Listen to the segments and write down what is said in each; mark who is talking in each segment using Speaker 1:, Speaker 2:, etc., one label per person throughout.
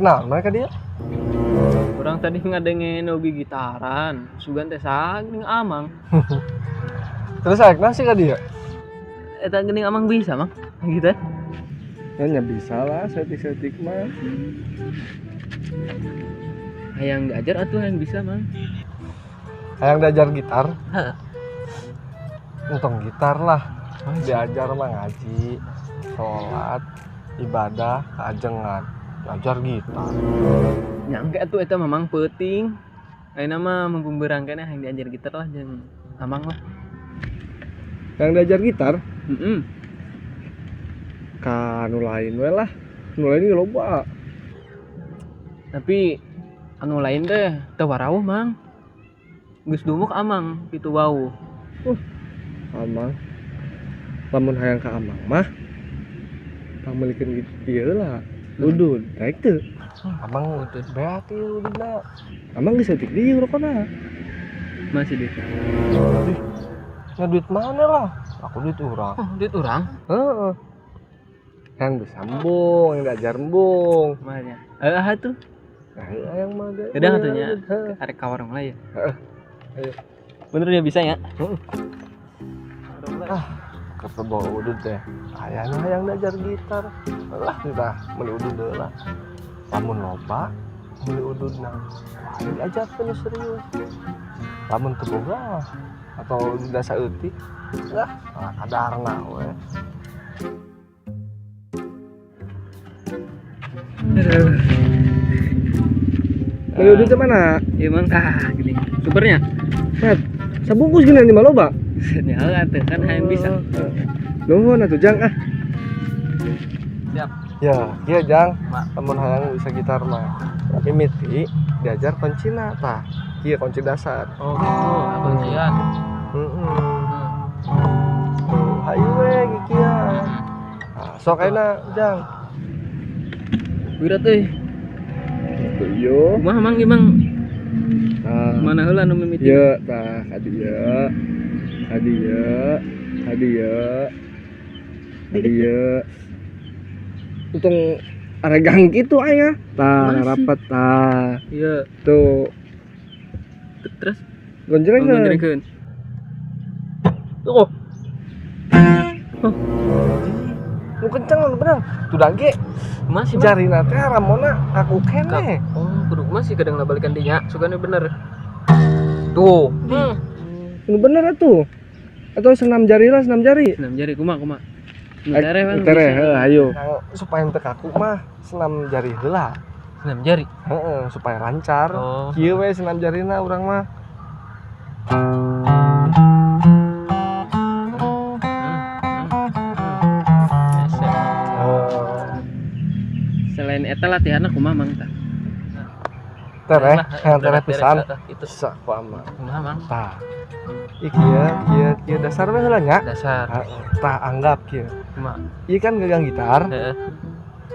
Speaker 1: Kenal mereka dia.
Speaker 2: Orang tadi ngadengin hobi gitaran, sugan teh saging amang.
Speaker 1: Terus Ekna sih ka dia.
Speaker 2: Eta geuning amang bisa, Mang. Gitar.
Speaker 1: Ya bisa lah, setik-setik mah.
Speaker 2: Hayang diajar atuh yang bisa, Mang.
Speaker 1: Hayang diajar gitar.
Speaker 2: Heeh.
Speaker 1: Untung gitar lah. Diajar mah ngaji, sholat, ibadah, keajengan. Diajar gitar.
Speaker 2: Nyangke atuh eta mamang peuting. Ayeuna mah mumpung beurang keneh hayang diajar gitar lah jeung amang lah.
Speaker 1: Yang diajar gitar
Speaker 2: Heeh.
Speaker 1: ka anu lain we lah. Anu lain ge loba.
Speaker 2: Tapi anu lain teh teu warawuh, Mang. Geus dumuk amang kitu wau.
Speaker 1: Amang. Lamun hayang ka amang mah pamilikeun ieu lah. Udud, daek teu. Amang udud beat ieu ududna. Amang geus setik dieu rokona.
Speaker 2: Masih duit.
Speaker 1: Ya duit mana lah? Aku duit urang.
Speaker 2: Oh, duit urang.
Speaker 1: Heeh. Yang bisa embung, yang diajar embung.
Speaker 2: Mahnya. Atuh.
Speaker 1: Nah, yang mah ge.
Speaker 2: Udah atunya. Arek ka warung lah ya.
Speaker 1: Heeh. Ayo.
Speaker 2: Bener dia bisa ya?
Speaker 1: Kerja bawa udud teh. Ayahnya yang diajar gitar. Lah kita meuli udud deui lah. Lamun loba meuli ududna. Wah, diajarkeun serius. Lamun teu boga atau dasa eutik, lah kadarna we. Meuli udud teh mana?
Speaker 2: Ieu Mang gini. Supernya.
Speaker 1: Mat, sabungkus gini di maloba.
Speaker 2: Ya atuh kan hayang bisa.
Speaker 1: Nuhun atuh Jang ah.
Speaker 2: Siap.
Speaker 1: Ya, iya Jang.
Speaker 2: Mak.
Speaker 1: Lamun hayang bisa gitar mah. Mimiti diajar kuncina tah. Ieu kunci dasar.
Speaker 2: Oh gitu, kuncian.
Speaker 1: Heeh. Hayu we gikian. Nah, sok ayeuna Jang.
Speaker 2: Wira teh.
Speaker 1: Gitu yo.
Speaker 2: Kumaha Mang ieu Mang?
Speaker 1: Nah,
Speaker 2: Mana heula nu mimiti?
Speaker 1: ieu tah hadieu. Hadieu. Untung aregang gitu aya. Tah
Speaker 2: Masih.
Speaker 1: rapat tah.
Speaker 2: Iya,
Speaker 1: Tuh
Speaker 2: terus
Speaker 1: gonjrengan.
Speaker 2: ngejrengkeun. Oh,
Speaker 1: Nu kenceng nu bener. Tuh dage
Speaker 2: masih Mang.
Speaker 1: jarina teh ramona aku keneh.
Speaker 2: Oh, kudu masih kadang balikan dinya, sugana bener. Tuh.
Speaker 1: Nu bener atuh. Atau senam jari lah, senam jari.
Speaker 2: Senam jari kumaha. Nu tereh Mang.
Speaker 1: Tereh,
Speaker 2: bisa.
Speaker 1: ayo. Supaya teu kaku mah senam jari heula.
Speaker 2: Senam jari.
Speaker 1: Heeh, supaya lancar.
Speaker 2: Oh.
Speaker 1: Kieu we senam jarina urang mah.
Speaker 2: Biasa. Selain eta latihanna kumaha Mang tah?
Speaker 1: Tereh,
Speaker 2: Nah,
Speaker 1: yang tereh pisan.
Speaker 2: Itu
Speaker 1: Sak ku ama.
Speaker 2: kumaha Mang?
Speaker 1: Tah. Kieu dasar we heula nya.
Speaker 2: Dasar.
Speaker 1: Tah anggap kieu.
Speaker 2: Kumaha?
Speaker 1: Ieu kan gagang gitar.
Speaker 2: Heeh.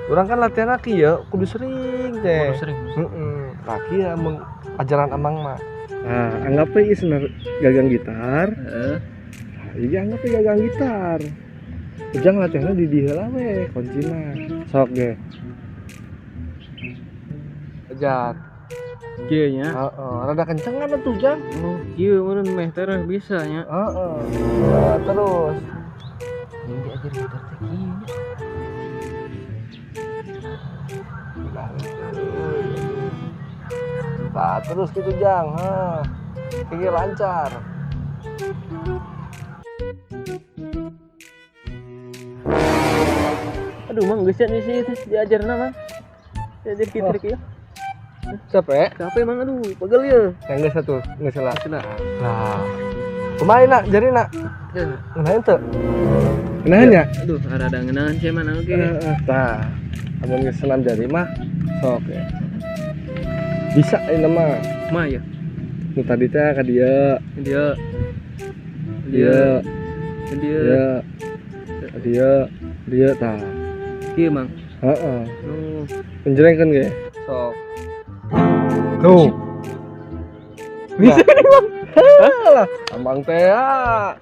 Speaker 1: Urang kan latihanna kieu kudu sering teh.
Speaker 2: Kudu sering.
Speaker 1: Heeh. Tah kieu mun ajaran amang mah. Nah, anggap we ieu senar gagang gitar.
Speaker 2: Heeh.
Speaker 1: Iya anggap we gagang gitar. Ujang latihanna di dieu lah we kuncina. Sok ge. Ajar.
Speaker 2: Kieu nya.
Speaker 1: Heeh, rada kenceng kan atuh Jang.
Speaker 2: Oh, kieu mun meh tereh bisa nya.
Speaker 1: Heeh. Nah, terus.
Speaker 2: Yang diajar gitar teh kieu.
Speaker 1: Nah, terus gitu Jang. Hah. Kiki lancar.
Speaker 2: Aduh Mang geus nya sih diajarna Mang. Diajar gitar kieu.
Speaker 1: Capek?
Speaker 2: Capek Mang aduh, pegel ya.
Speaker 1: Yang geus satu, geus salah.
Speaker 2: Cenah.
Speaker 1: Nah, Kumain nak, jadi nak. Ngenain tuh. Ngenain ya?
Speaker 2: Aduh, ada ngenangan sih mana oke.
Speaker 1: Tah, amun senam jari mah sok ya. Bisa ini mah.
Speaker 2: Mah ya.
Speaker 1: Nu tadi teh ka dia.
Speaker 2: Dia
Speaker 1: Dia.
Speaker 2: dia
Speaker 1: Dia tah.
Speaker 2: kieu mang.
Speaker 1: Heeh.
Speaker 2: Oh,
Speaker 1: Penjerengkeun ge.
Speaker 2: sok.
Speaker 1: Tuh. Bisa nih, Bang. Alah, amang teh ya.